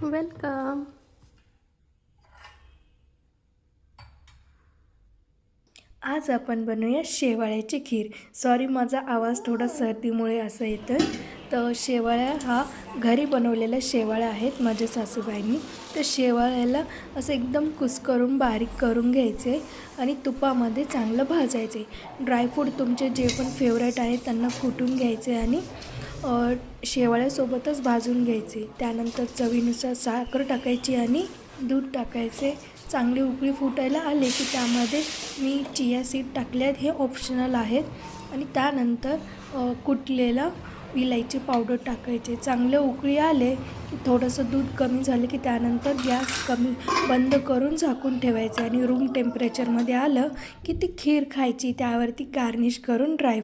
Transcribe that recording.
Welcome. आज आपण बनवूया शेवाळ्याची खीर. सॉरी, माझा आवाज थोडा सर्दीमुळे असं येतं. तर शेवाळ्या हा घरी बनवलेल्या शेवाळ्या आहेत माझ्या सासूबाईंनी. तर शेवाळ्याला असं एकदम कुस्करून बारीक करून घ्यायचे आणि तुपामध्ये चांगलं भाजायचे. ड्रायफ्रूट तुमचे जे पण फेवरेट आहेत त्यांना कुटून घ्यायचे आणि शेवाळ्यासोबतच भाजून घ्यायचे. त्यानंतर चवीनुसार साखर टाकायची आणि दूध टाकायचे. चांगली उकळी फुटायला आले की त्यामध्ये मी चिया सीड टाकले आहेत, हे ऑप्शनल आहेत. आणि त्यानंतर कुटलेला इलायची पावडर टाकायचे. चांगले उकळी आले की थोडंसं दूध कमी झालं की त्यानंतर गॅस बंद करून झाकून ठेवायचे आणि रूम टेम्परेचरमध्ये आलं की ती खीर खायची. त्यावरती गार्निश करून